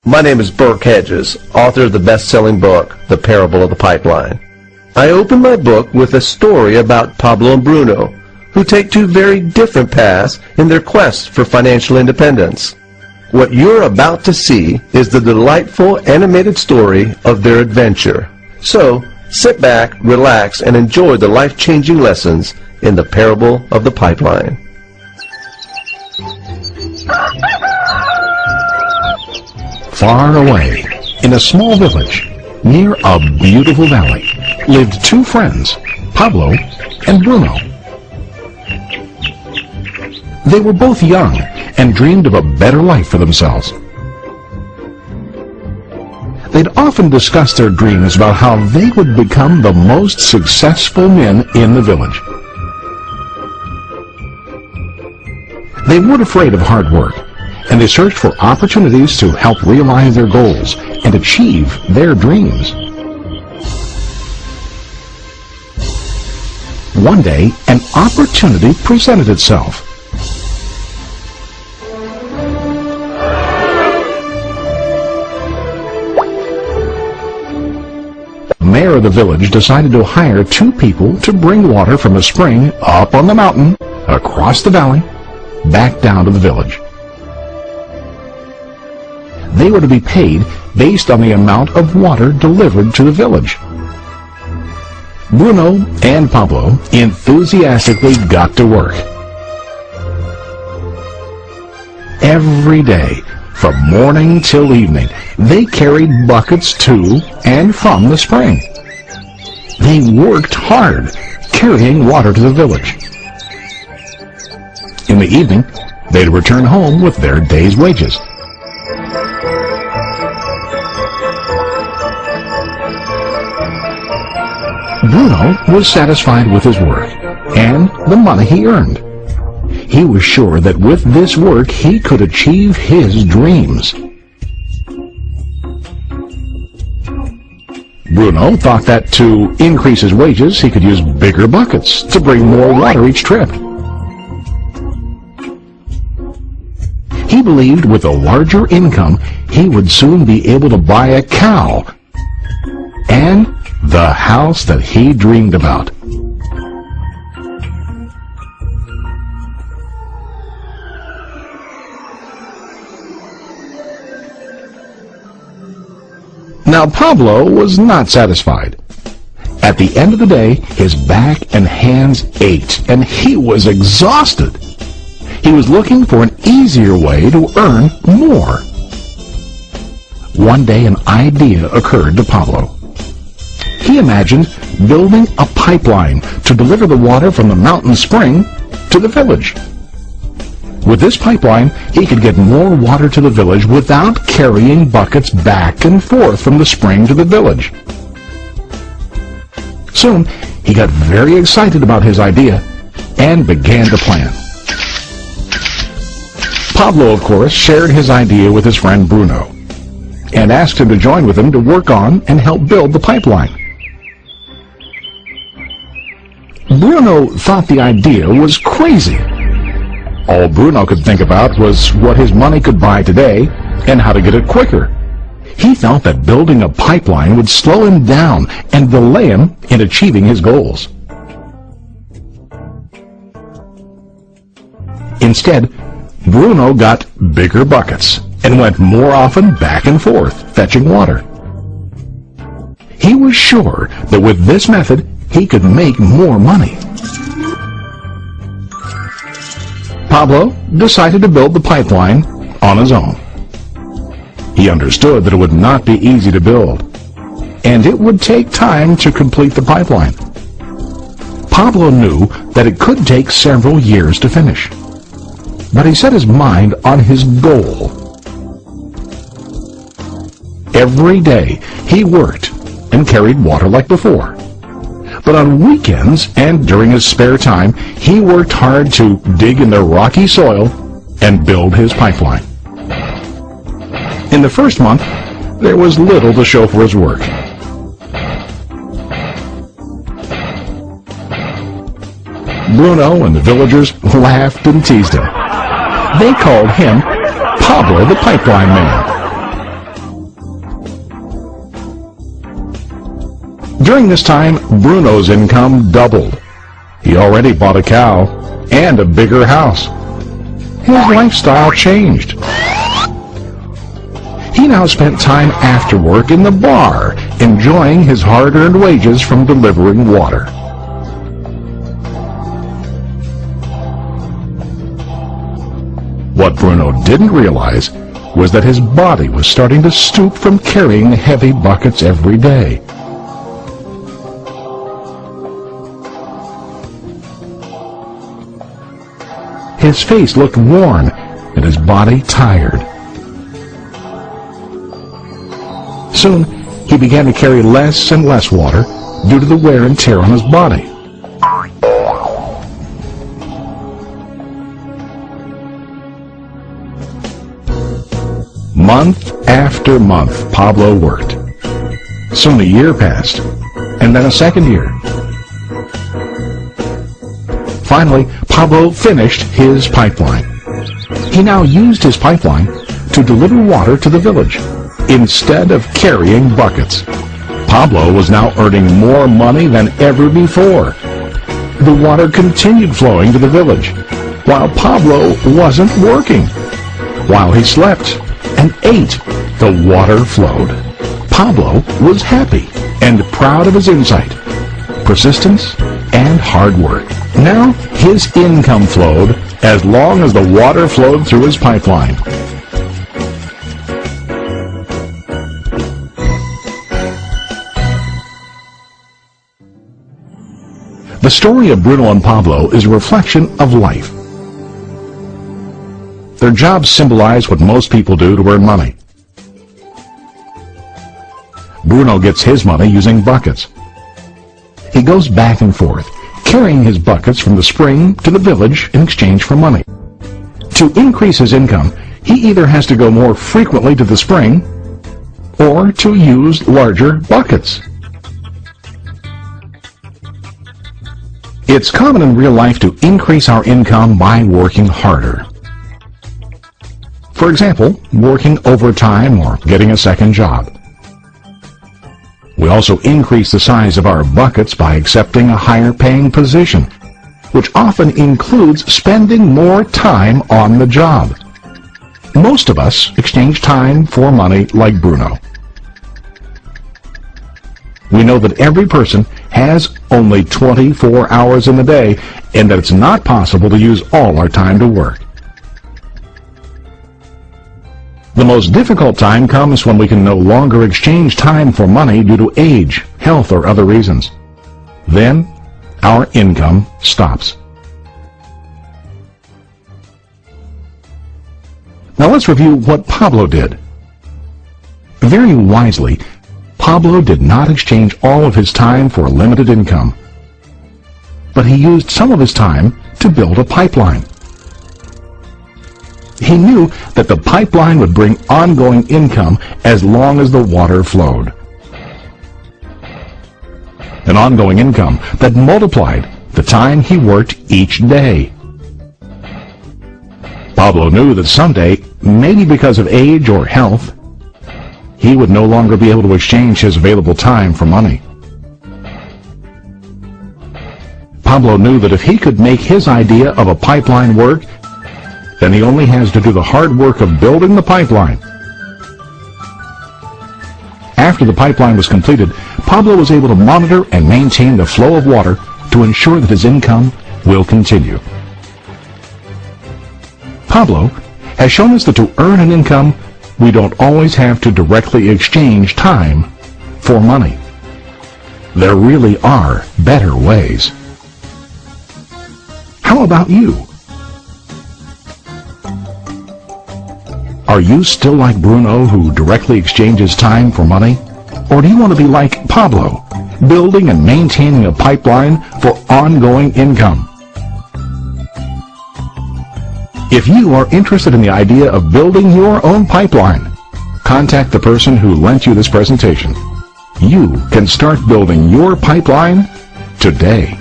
My name is Burke Hedges, author of the best-selling book, The Parable of the Pipeline. I open my book with a story about Pablo and Bruno, who take two very different paths in their quest for financial independence. What you're about to see is the delightful animated story of their adventure. So, sit back, relax, and enjoy the life-changing lessons in The Parable of the Pipeline. Far away, in a small village, near a beautiful valley, lived two friends, Pablo and Bruno. They were both young and dreamed of a better life for themselves. They'd often discussed their dreams about how they would become the most successful men in the village. They weren't afraid of hard work, and they searched for opportunities to help realize their goals and achieve their dreams. One day, an opportunity presented itself. The mayor of the village decided to hire two people to bring water from a spring up on the mountain, across the valley, back down to the village. They were to be paid based on the amount of water delivered to the village. Bruno and Pablo enthusiastically got to work. Every day, from morning till evening, they carried buckets to and from the spring. They worked hard, carrying water to the village. In the evening, they'd return home with their day's wages. Bruno was satisfied with his work and the money he earned. He was sure that with this work he could achieve his dreams. Bruno thought that to increase his wages he could use bigger buckets to bring more water each trip. He believed with a larger income he would soon be able to buy a cow and the house that he dreamed about. Now Pablo was not satisfied. At the end of the day, his back and hands ached, and he was exhausted. He was looking for an easier way to earn more. One day an idea occurred to Pablo. He imagined building a pipeline to deliver the water from the mountain spring to the village. With this pipeline, he could get more water to the village without carrying buckets back and forth from the spring to the village. Soon, he got very excited about his idea and began to plan. Pablo, of course, shared his idea with his friend Bruno and asked him to join with him to work on and help build the pipeline. Bruno thought the idea was crazy. All Bruno could think about was what his money could buy today and how to get it quicker. He felt that building a pipeline would slow him down and delay him in achieving his goals. Instead, Bruno got bigger buckets and went more often back and forth, fetching water. He was sure that with this method, he could make more money. Pablo decided to build the pipeline on his own. He understood that it would not be easy to build, and it would take time to complete the pipeline. Pablo knew that it could take several years to finish, but he set his mind on his goal. Every day he worked and carried water like before. But on weekends and during his spare time, he worked hard to dig in the rocky soil and build his pipeline. In the first month, there was little to show for his work. Bruno and the villagers laughed and teased him. They called him Pablo the Pipeline Man. During this time, Bruno's income doubled. He already bought a cow and a bigger house. His lifestyle changed. He now spent time after work in the bar, enjoying his hard-earned wages from delivering water. What Bruno didn't realize was that his body was starting to stoop from carrying heavy buckets every day. His face looked worn and his body tired. Soon, he began to carry less and less water due to the wear and tear on his body. Month after month, Pablo worked. Soon a year passed, and then a second year. Finally, Pablo finished his pipeline. He now used his pipeline to deliver water to the village instead of carrying buckets. Pablo was now earning more money than ever before. The water continued flowing to the village, while Pablo wasn't working. While he slept and ate, the water flowed. Pablo was happy and proud of his insight, persistence, and hard work. Now his income flowed as long as the water flowed through his pipeline. The story of Bruno and Pablo is a reflection of life. Their jobs symbolize what most people do to earn money. Bruno gets his money using buckets. He goes back and forth, carrying his buckets from the spring to the village in exchange for money. To increase his income, he either has to go more frequently to the spring or to use larger buckets. It's common in real life to increase our income by working harder. For example, working overtime or getting a second job. We also increase the size of our buckets by accepting a higher paying position, which often includes spending more time on the job. Most of us exchange time for money like Bruno. We know that every person has only 24 hours in the day and that it's not possible to use all our time to work. The most difficult time comes when we can no longer exchange time for money due to age, health, or other reasons. Then, our income stops. Now let's review what Pablo did. Very wisely, Pablo did not exchange all of his time for a limited income, but he used some of his time to build a pipeline. He knew that the pipeline would bring ongoing income as long as the water flowed. An ongoing income that multiplied the time he worked each day. Pablo knew that someday, maybe because of age or health, he would no longer be able to exchange his available time for money. Pablo knew that if he could make his idea of a pipeline work, then he only has to do the hard work of building the pipeline. After the pipeline was completed, Pablo was able to monitor and maintain the flow of water to ensure that his income will continue. Pablo has shown us that to earn an income, we don't always have to directly exchange time for money. There really are better ways. How about you? Are you still like Bruno, who directly exchanges time for money? Or do you want to be like Pablo, building and maintaining a pipeline for ongoing income? If you are interested in the idea of building your own pipeline, contact the person who lent you this presentation. You can start building your pipeline today.